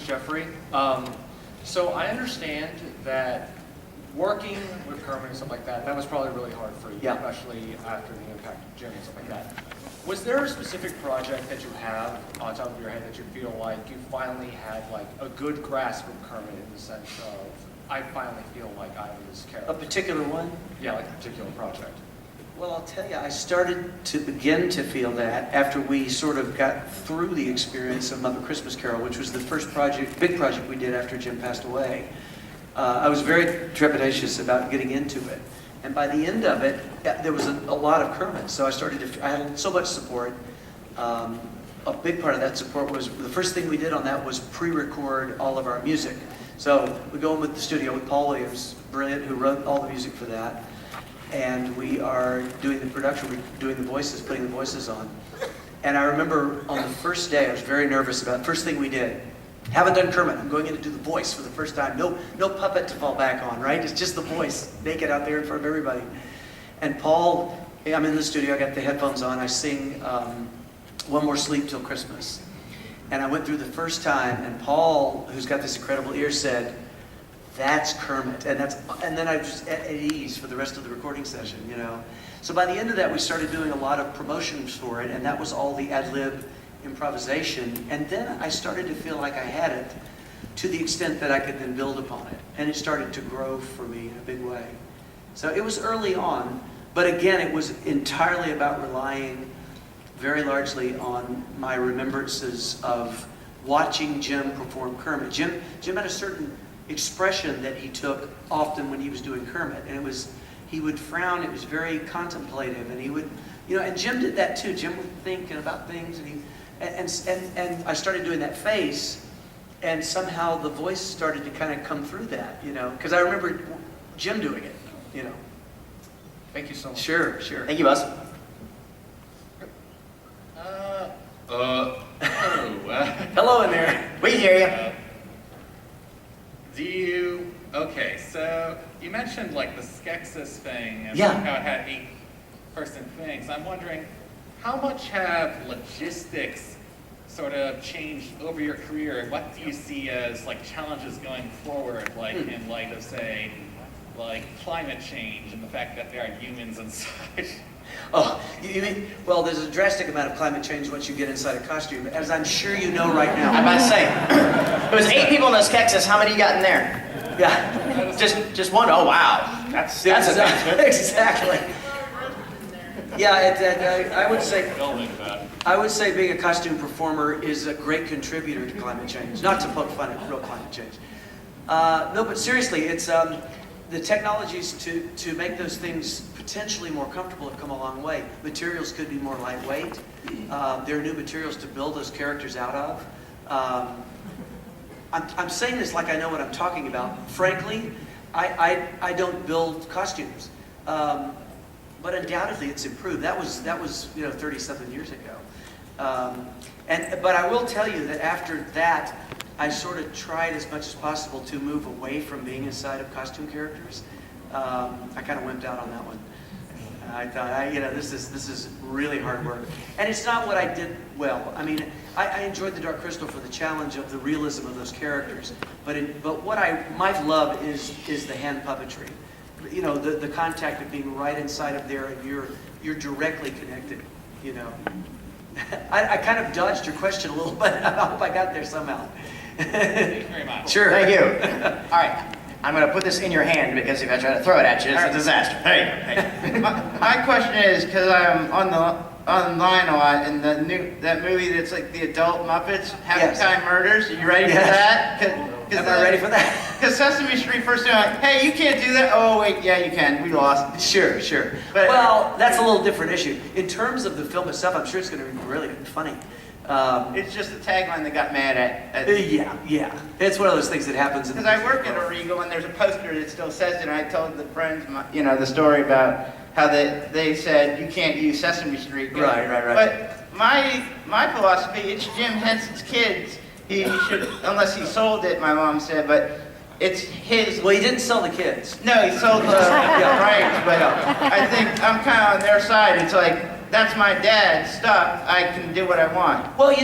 Jeffrey. So I understand that working with Kermit and stuff like that, that was probably really hard for you, Yeah. especially after the impact of Jim and stuff like that. Was there a specific project that you have on top of your head that you feel like you finally had like a good grasp of Kermit in the sense of, I finally feel like I was character? A particular one? Yeah, like a particular project. Well, I'll tell you, I started to begin to feel that after we sort of got through the experience of Muppet Christmas Carol, which was the first project, big project we did after Jim passed away. I was very trepidatious about getting into it. And by the end of it, there was a lot of Kermit. So I had so much support. A big part of that support was, the first thing we did on that was pre-record all of our music. So we go in with the studio with Paul Williams, brilliant, who wrote all the music for that. And we are doing the production, we're doing the voices, putting the voices on. And I remember on the first day, I was very nervous about the first thing we did. Haven't done Kermit, I'm going in to do the voice for the first time. No puppet to fall back on, right? It's just the voice, naked out there in front of everybody. And Paul, I'm in the studio, I got the headphones on, I sing One More Sleep Till Christmas. And I went through the first time, and Paul, who's got this incredible ear, said, "That's Kermit," and then I was at ease for the rest of the recording session, you know. So by the end of that, we started doing a lot of promotions for it, and that was all the ad-lib improvisation. And then I started to feel like I had it to the extent that I could then build upon it, and it started to grow for me in a big way. So it was early on, but again, it was entirely about relying very largely on my remembrances of watching Jim perform Kermit. Jim had a certain expression that he took often when he was doing Kermit, and he would frown, it was very contemplative, and he would, you know, and Jim did that too. Jim would think about things, and I started doing that face, and somehow the voice started to kind of come through that, you know, because I remember Jim doing it, you know. Thank you so much. Sure. Thank you, Buzz. Hello in there. We can hear you. Okay, so you mentioned like the Skeksis thing and Yeah. how it had 8-person things. I'm wondering, how much have logistics sort of changed over your career? And what do you see as like challenges going forward, like in light of, say, like climate change and the fact that there are humans and such? Oh, you mean, well, there's a drastic amount of climate change once you get inside a costume, as I'm sure you know right now. I'm about to say, it was 8 people in those Skeksis. How many you got in there? Yeah. Just one? Oh, wow. That's a exactly. Yeah, I would say being a costume performer is a great contributor to climate change. Not to poke fun at real climate change. No, but seriously, it's the technologies to make those things potentially more comfortable have come a long way. Materials could be more lightweight. There are new materials to build those characters out of. I'm saying this like I know what I'm talking about. Frankly, I don't build costumes, but undoubtedly it's improved. That was 30-something years ago. But I will tell you that after that, I sort of tried as much as possible to move away from being inside of costume characters. I kind of wimped out on that one. I thought, this is really hard work, and it's not what I did well. I mean, I enjoyed the Dark Crystal for the challenge of the realism of those characters, but what my love is the hand puppetry. You know, the contact of being right inside of there, and you're directly connected. You know, I kind of dodged your question a little bit. I hope I got there somehow. Thank you very much. Sure. Thank you. All right. I'm going to put this in your hand because if I try to throw it at you, it's a disaster. There you go. My question is, because I'm online a lot, and that movie that's like the adult Muppets, Happy Time Murders. Are you ready for that? Am I ready for that? Because Sesame Street first time, like, hey, you can't do that. Oh wait, yeah, you can. We lost. Sure. But, well, that's a little different issue. In terms of the film itself, I'm sure it's going to be really funny. It's just the tagline that got mad at Yeah. It's one of those things that happens. Because I work at a Regal, and there's a poster that still says it, and I told the friends, the story about how they said you can't use Sesame Street. Right. But my philosophy, it's Jim Henson's kids. He should, unless he sold it, my mom said, but it's his. Well, he didn't sell the kids. No, he sold the rights, but I think I'm kind of on their side. It's like, that's my dad's stuff. I can do what I want. Well,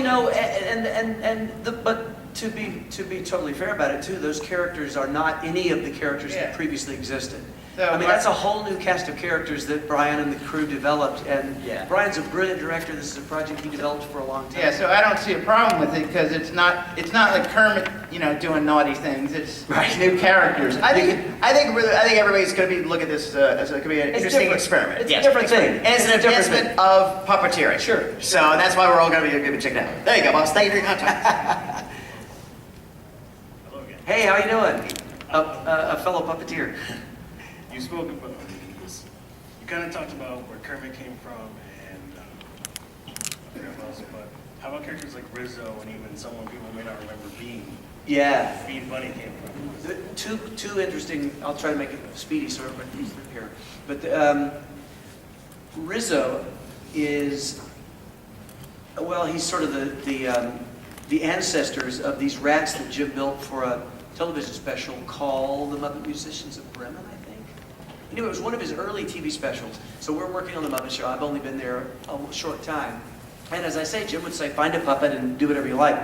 but to be totally fair about it too, those characters are not any of the characters Yeah. that previously existed. So I mean, my- that's a whole new cast of characters that Brian and the crew developed, and Yeah. Brian's a brilliant director. This is a project he developed for a long time. Yeah, so I don't see a problem with it because it's not like Kermit, doing naughty things. It's Right. new characters. I think everybody's going to be look at this as it could be an interesting different. experiment. It's a different thing. And it's an It's a different advancement of puppeteering. Sure. So that's why we're all going to be checking it out. There you go, boss. Thank you for your contact. Hello again. Hey, how you doing? A fellow puppeteer. You spoke about this. You kind of talked about where Kermit came from and I forgot what else, but how about characters like Rizzo and even someone people may not remember Yeah. Bean Bunny came from? Two interesting. I'll try to make it speedy so everybody's here. But Rizzo is, well, he's sort of the ancestors of these rats that Jim built for a television special called The Muppet Musicians of Bremen, I think. Anyway, it was one of his early TV specials. So we're working on The Muppet Show. I've only been there a short time. And as I say, Jim would say, find a puppet and do whatever you like.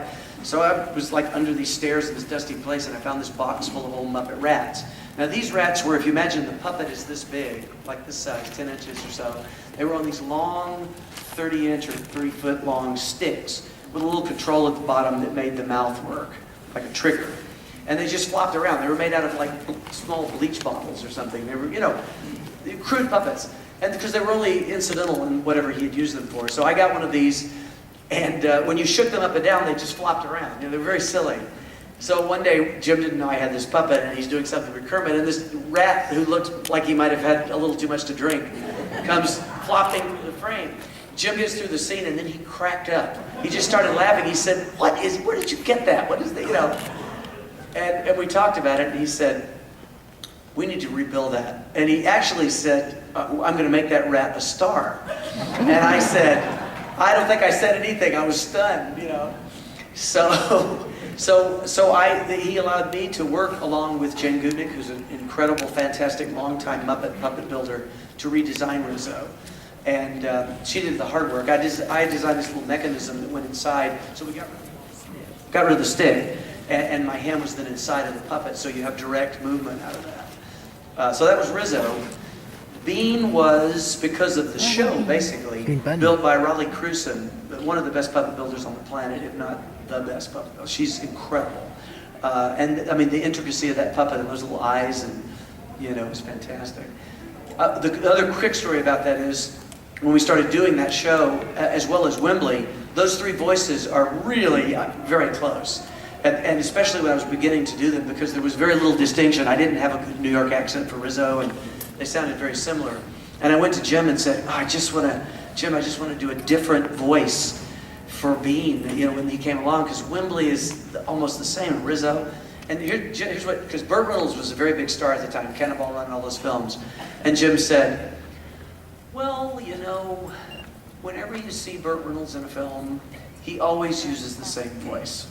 So I was like under these stairs in this dusty place and I found this box full of old Muppet rats. Now these rats were, if you imagine the puppet is this big, like this size, 10 inches or so, they were on these long 30-inch or 30-foot long sticks with a little control at the bottom that made the mouth work, like a trigger. And they just flopped around. They were made out of like small bleach bottles or something. They were, crude puppets. And because they were only incidental in whatever he had used them for. So I got one of these, and when you shook them up and down, they just flopped around. They were very silly. So one day, Jim didn't know I had this puppet, and he's doing something with Kermit, and this rat, who looked like he might have had a little too much to drink, comes flopping through the frame. Jim gets through the scene, and then he cracked up. He just started laughing. He said, where did you get that? What is that, And we talked about it, and he said, we need to rebuild that. And he actually said, I'm going to make that rat a star. And I said, I don't think I said anything. I was stunned, So he allowed me to work along with Jen Gutnick, who's an incredible, fantastic, long-time Muppet puppet builder, to redesign Rizzo. And she did the hard work. I designed this little mechanism that went inside, so we got rid of the stick. And my hand was then inside of the puppet, so you have direct movement out of that. So that was Rizzo. Bean was, because of the show, basically, built by Raleigh Cruson, one of the best puppet builders on the planet, if not the best puppet builder. She's incredible. And, I mean, the intricacy of that puppet and those little eyes, and, it was fantastic. The other quick story about that is, when we started doing that show, as well as Wembley, those three voices are really very close. And especially when I was beginning to do them, because there was very little distinction. I didn't have a good New York accent for Rizzo, and they sounded very similar. And I went to Jim and said, I just want to do a different voice for Bean, when he came along, because Wembley is almost the same, Rizzo. And here's what, because Burt Reynolds was a very big star at the time, Cannonball Run and all those films. And Jim said, well, whenever you see Burt Reynolds in a film, he always uses the same voice.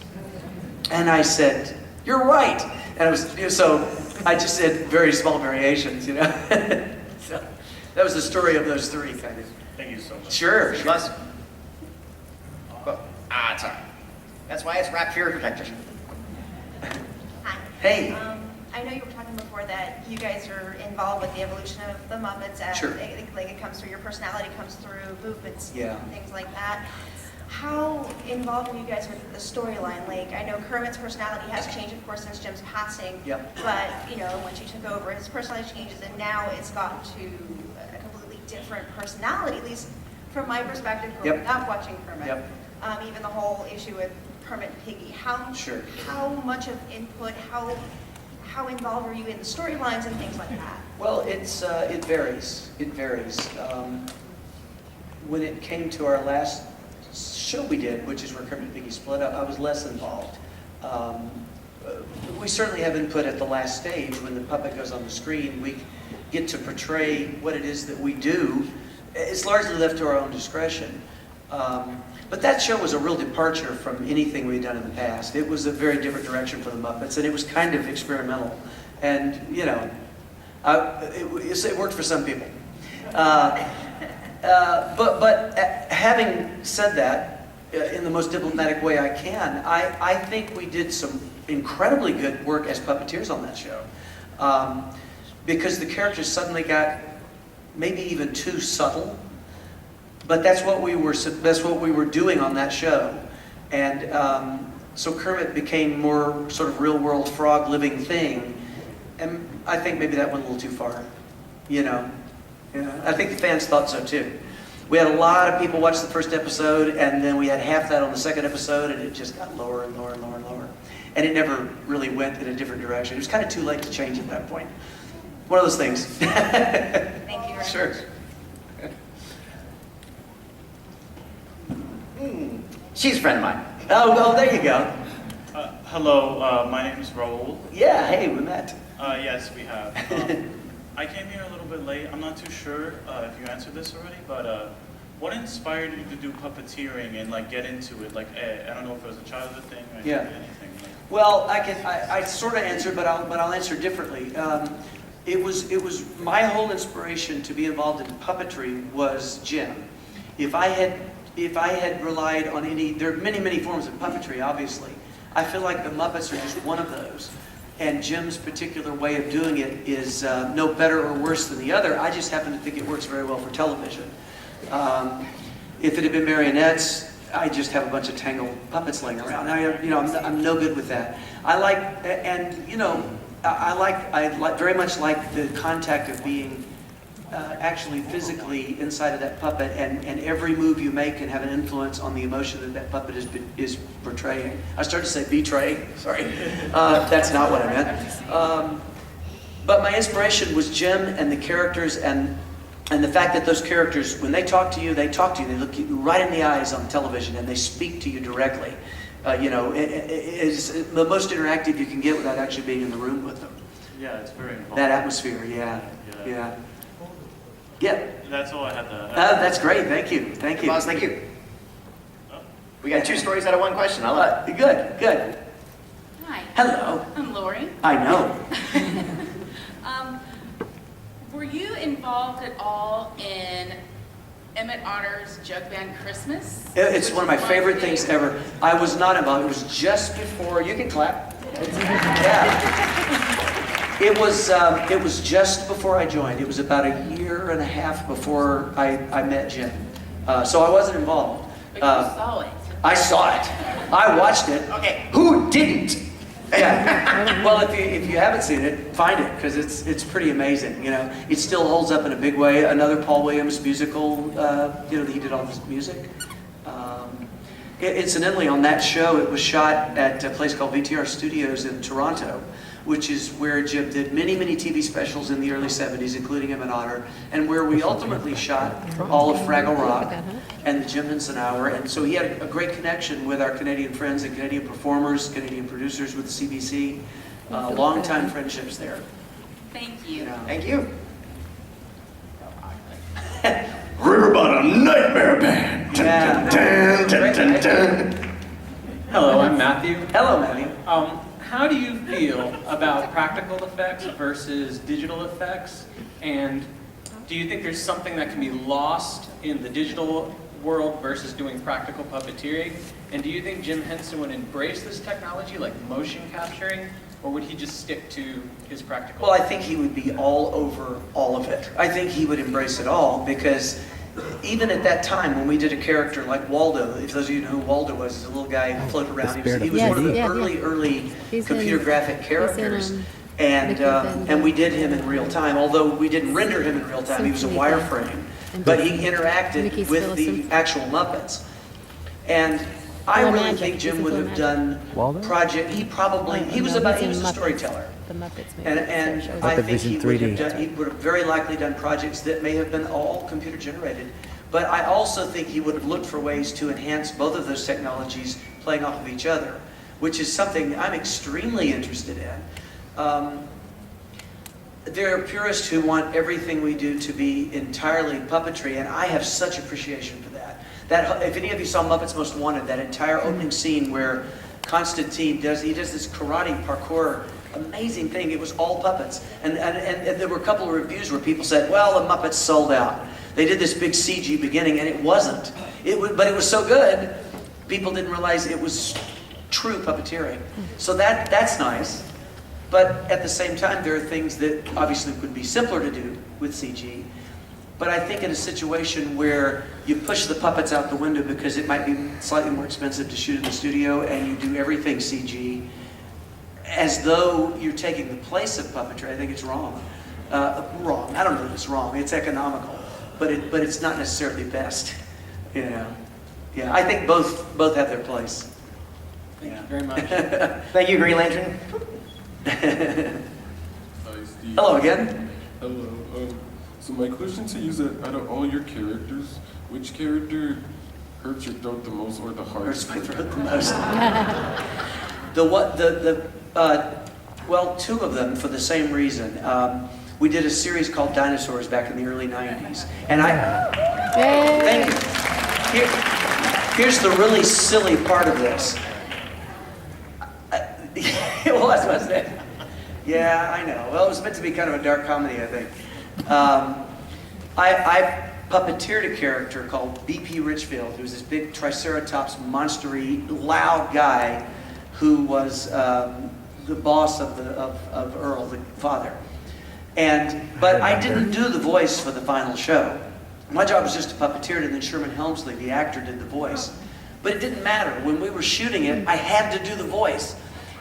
And I said, you're right. And so I just said very small variations, So that was the story of those three, kind of. Thank you so much. Sure. Plus, it's all right. That's why it's wrapped here protected. Hi. Hey. I know you were talking before that you guys are involved with the evolution of the Muppets. And Sure. it comes through your personality, comes through movements, Yeah. things like that. How involved are you guys with the storyline? Like, I know Kermit's personality has changed, of course, since Jim's passing. Yep. But, once you took over, his personality changes, and now it's gotten to a completely different personality, at least from my perspective, growing up watching Kermit. Yep. Even the whole issue with Kermit and Piggy. Sure. How much of input, how involved are you in the storylines and things like that? Well, it varies. It varies. When it came to our last show we did, which is where Kermit and Piggy split up, I was less involved. We certainly have input at the last stage when the puppet goes on the screen. We get to portray what it is that we do. It's largely left to our own discretion. But that show was a real departure from anything we'd done in the past. It was a very different direction for the Muppets, and it was kind of experimental. And, it worked for some people. But having said that, in the most diplomatic way I can, I think we did some incredibly good work as puppeteers on that show. Because the characters suddenly got maybe even too subtle, but that's what we were doing on that show. And so Kermit became more sort of real world frog living thing. And I think maybe that went a little too far, you know. Yeah, I think the fans thought so too. We had a lot of people watch the first episode, and then we had half that on the second episode, and it just got lower and lower and lower and lower. And it never really went in a different direction. It was kind of too late to change at that point. One of those things. Thank you very Sure. much. She's a friend of mine. Oh, well, there you go. Hello, my name is Raul. Yeah, hey, we met. Yes, we have. I came here a little bit late. I'm not too sure if you answered this already, but what inspired you to do puppeteering and like get into it? Like, I don't know if it was a childhood thing or Yeah. anything. Well, I sort of answered, but I'll answer differently. It was my whole inspiration to be involved in puppetry was Jim. If I had relied on there are many forms of puppetry, obviously. I feel like the Muppets are just one of those. And Jim's particular way of doing it is no better or worse than the other. I just happen to think it works very well for television. If it had been marionettes, I just have a bunch of tangled puppets laying around. I'm no good with that. I very much like the contact of being actually physically inside of that puppet, and every move you make can have an influence on the emotion that puppet is portraying. I started to say betray, sorry. That's not what I meant. But my inspiration was Jim and the characters, and the fact that those characters, when they talk to you, they look you right in the eyes on television, and they speak to you directly. It's the most interactive you can get without actually being in the room with them. Yeah, it's very involved. That atmosphere, yeah. That's all I had to. That's great. Thank you. Thank you. Boss, thank you. We got 2 stories out of 1 question. I'll let. Good. Hi. Hello. I'm Lori. I know. Were you involved at all in Emmett Otter's Jug Band Christmas? It's one of my favorite things ever. I was not involved. It was just before. You can clap. Yeah. It was just before I joined. It was about a year and a half before I met Jim. So I wasn't involved. But you saw it. I saw it. I watched it. Okay. Who didn't? Yeah. Well, if you haven't seen it, find it, because it's pretty amazing. It still holds up in a big way. Another Paul Williams musical. He did all this music. Incidentally, on that show, it was shot at a place called VTR Studios in Toronto, which is where Jim did many TV specials in the early 70s, including Emmett Otter, and where we ultimately shot all of Fraggle Rock and the Jim Henson Hour. And so he had a great connection with our Canadian friends and Canadian performers, Canadian producers with the CBC. Long-time friendships there. Thank you. Thank you. Riverbottom Nightmare Band. Yeah. Dun, dun, dun, dun, dun. Hello, I'm Matthew. Hello, Matthew. How do you feel about practical effects versus digital effects? And do you think there's something that can be lost in the digital world versus doing practical puppeteering? And do you think Jim Henson would embrace this technology, like motion capturing, or would he just stick to his practical? Well, I think he would be all over all of it. I think he would embrace it all, because even at that time when we did a character like Waldo, if those of you know who Waldo was, he's a little guy who floated around. He was one of the early computer graphic characters. And we did him in real time, although we didn't render him in real time. He was a wireframe, but he interacted with the actual Muppets. And I really think Jim would have done project. He was a storyteller. The Muppets. And I think he would have very likely done projects that may have been all computer generated. But I also think he would have looked for ways to enhance both of those technologies playing off of each other, which is something I'm extremely interested in. There are purists who want everything we do to be entirely puppetry, and I have such appreciation for that. If any of you saw Muppets Most Wanted, that entire opening scene where Constantine does this karate parkour, amazing thing. It was all puppets, and there were a couple of reviews where people said, "Well, the Muppets sold out. They did this big CG beginning, and it wasn't. But it was so good people didn't realize it was true puppeteering. So that's nice. But at the same time, there are things that obviously would be simpler to do with CG. But I think in a situation where you push the puppets out the window because it might be slightly more expensive to shoot in the studio and you do everything CG, as though you're taking the place of puppetry, I think it's wrong. Wrong. I don't know if it's wrong. It's economical, but it's not necessarily best. You know. Yeah, I think both have their place. Thank you very much. Thank you, Green Lantern. Hi, Steve. Hello again. Hello. So my question to you is that out of all your characters, which character hurts your throat the most or the hardest? Hurts my throat the most. Well, two of them for the same reason. We did a series called Dinosaurs back in the early 90s. And thank you. Here's the really silly part of this. Well, that's what I said. Yeah, I know. Well, it was meant to be kind of a dark comedy, I think. I puppeteered a character called B.P. Richfield, who was this big Triceratops, monstery, loud guy who was the boss of Earl, the father. But I didn't do the voice for the final show. My job was just to puppeteer it, and then Sherman Helmsley, the actor, did the voice. But it didn't matter. When we were shooting it, I had to do the voice.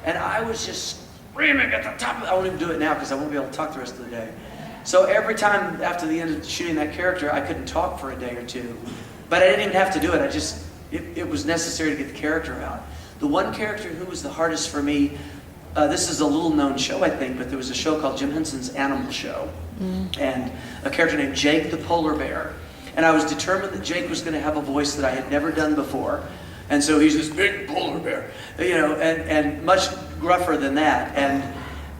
And I was just screaming at the top of it. I won't even do it now because I won't be able to talk the rest of the day. So every time after the end of shooting that character, I couldn't talk for a day or two. But I didn't even have to do it. It was necessary to get the character out. The one character who was the hardest for me, this is a little known show, I think, but there was a show called Jim Henson's Animal Show. And a character named Jake the Polar Bear. And I was determined that Jake was going to have a voice that I had never done before. And so he's this big polar bear, you know, and much gruffer than that. And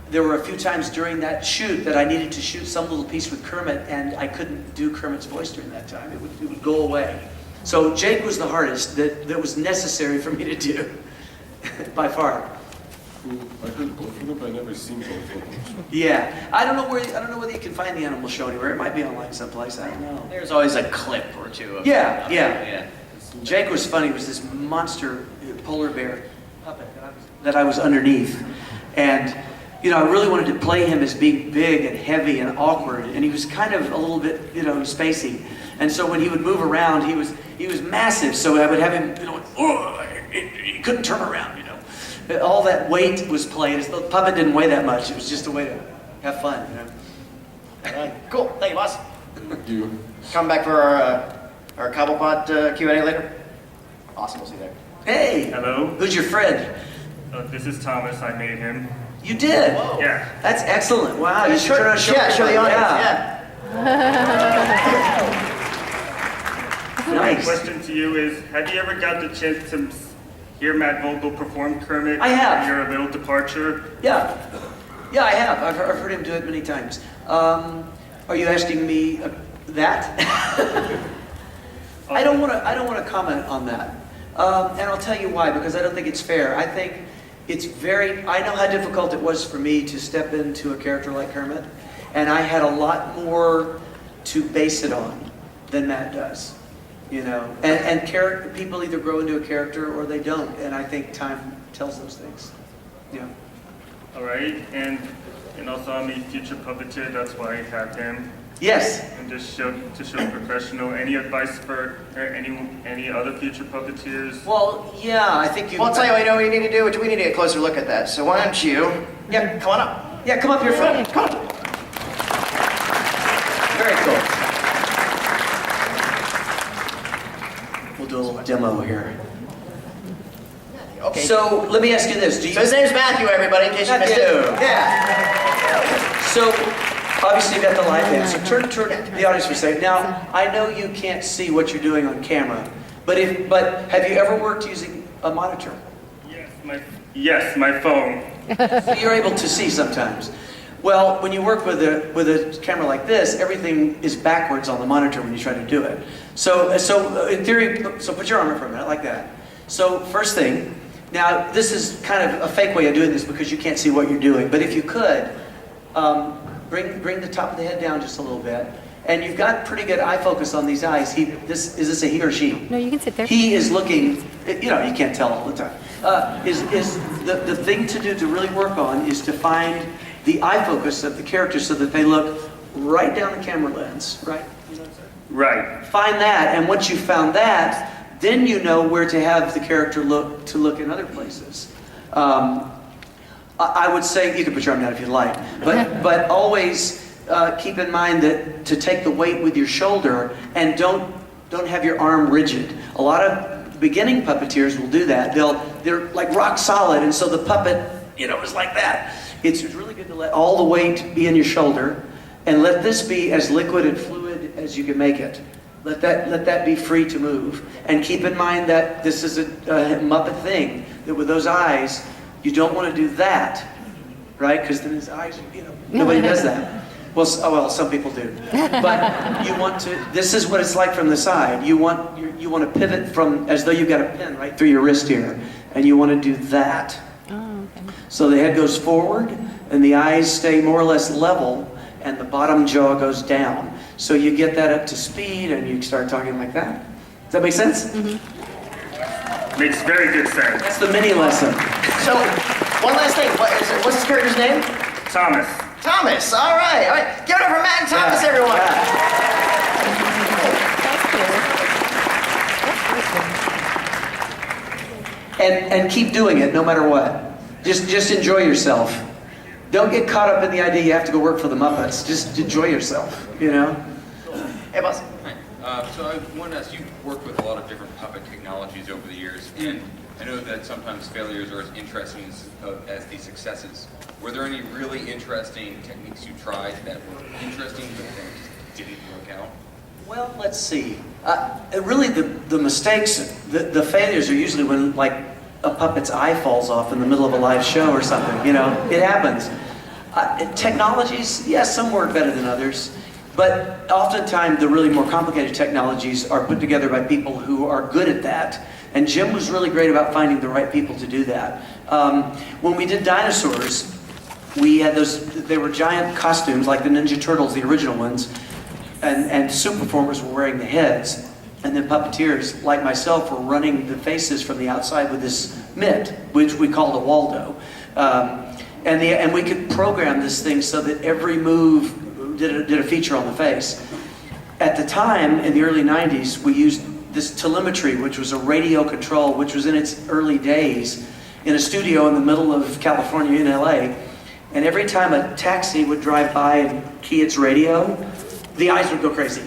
there were a few times during that shoot that I needed to shoot some little piece with Kermit, and I couldn't do Kermit's voice during that time. It would go away. So Jake was the hardest that was necessary for me to do, by far. Cool. I heard both of them, but I never seen both of them. Yeah, I don't know whether you can find the Animal Show anywhere. It might be online someplace. I don't know. There's always a clip or two of Yeah. Jake was funny. It was this monster polar bear puppet that I was underneath. And, you know, I really wanted to play him as being big and heavy and awkward. And he was kind of a little bit, you know, spacey. And so when he would move around, he was massive. So I would have him, you know, he couldn't turn around, you know. All that weight was played. The puppet didn't weigh that much. It was just a way to have fun, you know. All right. Cool. Thank you, boss. Thank you. Come back for our Cobblepot Q&A later. Awesome. We'll see you there. Hey. Hello. Who's your friend? This is Thomas. I made him. You did? Whoa. Yeah. That's excellent. Wow. You should turn on a show. Yeah, show the audience. My Nice. question to you is, have you ever got the chance to hear Matt Vogel perform Kermit? I have. Your little departure? Yeah, I have. I've heard him do it many times. Are you asking me that? I don't want to comment on that, and I'll tell you why. Because I don't think it's fair. I think it's I know how difficult it was for me to step into a character like Kermit, and I had a lot more to base it on than Matt does. You know, and people either grow into a character or they don't, and I think time tells those things. Yeah. All right, and also I'm a future puppeteer. That's why I have him. Yes. And to show professional. Any advice for any other future puppeteers? Well, yeah, I think you. Well, I'll tell you what we need to do. We need to get a closer look at that. So why don't you? Yeah, come on up. Yeah, come up here, Phil. Come on. Very cool. We'll do a little demo here. Okay. So let me ask you this: So his name's Matthew, everybody, in case you missed it. Yeah. So obviously you got the live band. So turn the audience for a second. Now I know you can't see what you're doing on camera, but have you ever worked using a monitor? Yes, my phone. So you're able to see sometimes. Well, when you work with a camera like this, everything is backwards on the monitor when you try to do it. So in theory, so put your arm up for a minute like that. So first thing, now this is kind of a fake way of doing this because you can't see what you're doing. But if you could, bring the top of the head down just a little bit, and you've got pretty good eye focus on these eyes. Is this a he or she? No, you can sit there. He is looking, you know, you can't tell all the time. The thing to do to really work on is to find the eye focus of the character so that they look right down the camera lens, right? Right. Find that, and once you found that, then you know where to have the character look in other places. I would say, you can put your arm down if you'd like, but always keep in mind that to take the weight with your shoulder and don't have your arm rigid. A lot of beginning puppeteers will do that. They're like rock solid, and so the puppet, you know, is like that. It's really good to let all the weight be in your shoulder, and let this be as liquid and fluid as you can make it. Let that be free to move. And keep in mind that this is a Muppet thing, that with those eyes, you don't want to do that, right? Because then his eyes, you know, nobody does that. Well, some people do. But you want to, this is what it's like from the side. You want to pivot from, as though you've got a pin right through your wrist here. And you want to do that. Oh, okay. So the head goes forward, and the eyes stay more or less level, and the bottom jaw goes down. So you get that up to speed, and you start talking like that. Does that make sense? Mm-hmm. Makes very good sense. That's the mini lesson. So, one last thing. What's his character's name? Thomas. Thomas. All right. All right. Give it up for Matt and Thomas, Yeah, everyone. That's cool. And keep doing it no matter what. Just enjoy yourself. Don't get caught up in the idea you have to go work for the Muppets. Just enjoy yourself, you know? Hey, boss. Hi. So I wanted to ask, you've worked with a lot of different puppet technologies over the years, and I know that sometimes failures are as interesting as the successes. Were there any really interesting techniques you tried that were interesting but then just didn't work out? Well, let's see. Really, the mistakes, the failures are usually when, like, a puppet's eye falls off in the middle of a live show or something, you know? It happens. Technologies, yes, some work better than others, but oftentimes the really more complicated technologies are put together by people who are good at that. And Jim was really great about finding the right people to do that. When we did dinosaurs, we had they were giant costumes like the Ninja Turtles, the original ones, and suit performers were wearing the heads. And then puppeteers, like myself, were running the faces from the outside with this mitt, which we called a Waldo. And we could program this thing so that every move did a feature on the face. At the time, in the early 90s, we used this telemetry, which was a radio control, which was in its early days, in a studio in the middle of California in LA. And every time a taxi would drive by and key its radio, the eyes would go crazy.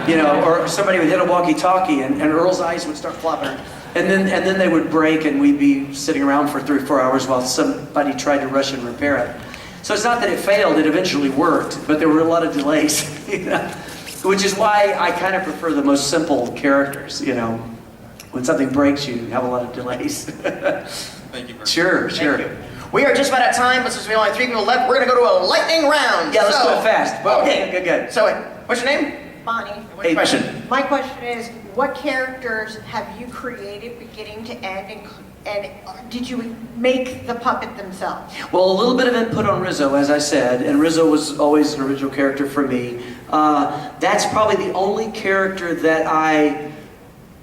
You know, or somebody would hit a walkie-talkie and Earl's eyes would start flopping. And then they would break and we'd be sitting around for 3 or 4 hours while somebody tried to rush and repair it. So it's not that it failed, it eventually worked, but there were a lot of delays, you know? Which is why I kind of prefer the most simple characters, you know? When something breaks, you have a lot of delays. Thank you very much. Sure. Thank you. We are just about out of time, but since we only have 3 people left, we're going to go to a lightning round. Yeah, let's do it fast. Well, Okay. good. So, what's your name? Bonnie. What's your question? My question is, what characters have you created beginning to end, and did you make the puppet themselves? Well, a little bit of input on Rizzo, as I said, and Rizzo was always an original character for me. That's probably the only character that I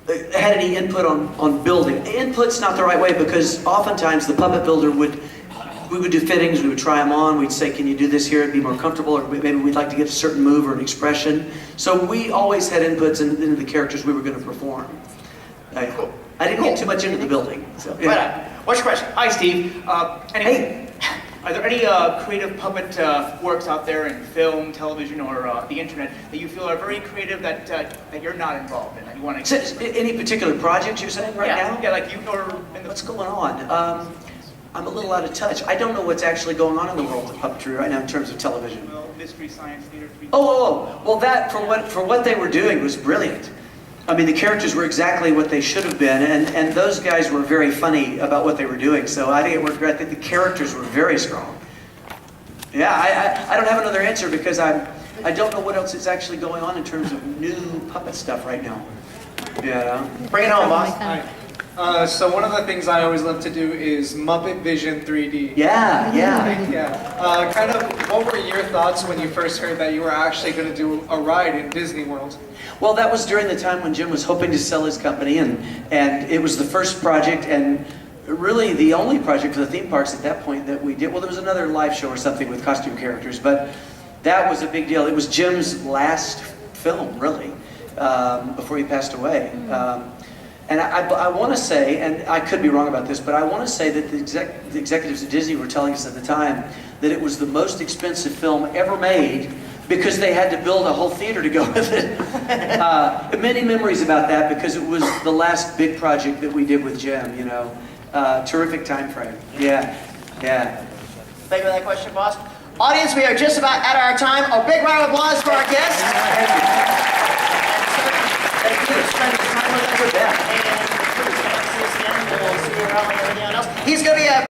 had any input on building. Input's not the right way, because oftentimes the puppet builder we would do fittings, we would try them on, we'd say, can you do this here, it'd be more comfortable, or maybe we'd like to get a certain move or an expression. So we always had inputs into the characters we were going to perform. Cool. I didn't get too much into the building. So, yeah. Right. What's your question? Hi, Steve. Hey. Are there any creative puppet works out there in film, television, or the internet that you feel are very creative that you're not involved in, that you want to? Any particular projects you're saying right now? Yeah, like you or in the... What's going on? I'm a little out of touch. I don't know what's actually going on in the world of puppetry right now in terms of television. Well, Mystery Science Theater 3D. Well, that for what they were doing was brilliant. I mean, the characters were exactly what they should have been, and those guys were very funny about what they were doing. So I think it worked great. I think the characters were very strong. Yeah, I don't have another answer because I don't know what else is actually going on in terms of new puppet stuff right now. Yeah. Bring it home, boss. Hi. So one of the things I always love to do is Muppet Vision 3D. Yeah, yeah. Yeah. Kind of, what were your thoughts when you first heard that you were actually going to do a ride in Disney World? Well, that was during the time when Jim was hoping to sell his company, and it was the first project and really the only project for the theme parks at that point that we did. Well, there was another live show or something with costume characters, but that was a big deal. It was Jim's last film, really, before he passed away. And I want to say, and I could be wrong about this, but I want to say that the executives at Disney were telling us at the time that it was the most expensive film ever made because they had to build a whole theater to go with it. Many memories about that because it was the last big project that we did with Jim, you know. Terrific time frame. Yeah, yeah. Thank you for that question, boss. Audience, we are just about at our time. A big round of applause for our guests. Thank you for spending time with us. And we'll see you around like everything else. He's going to be a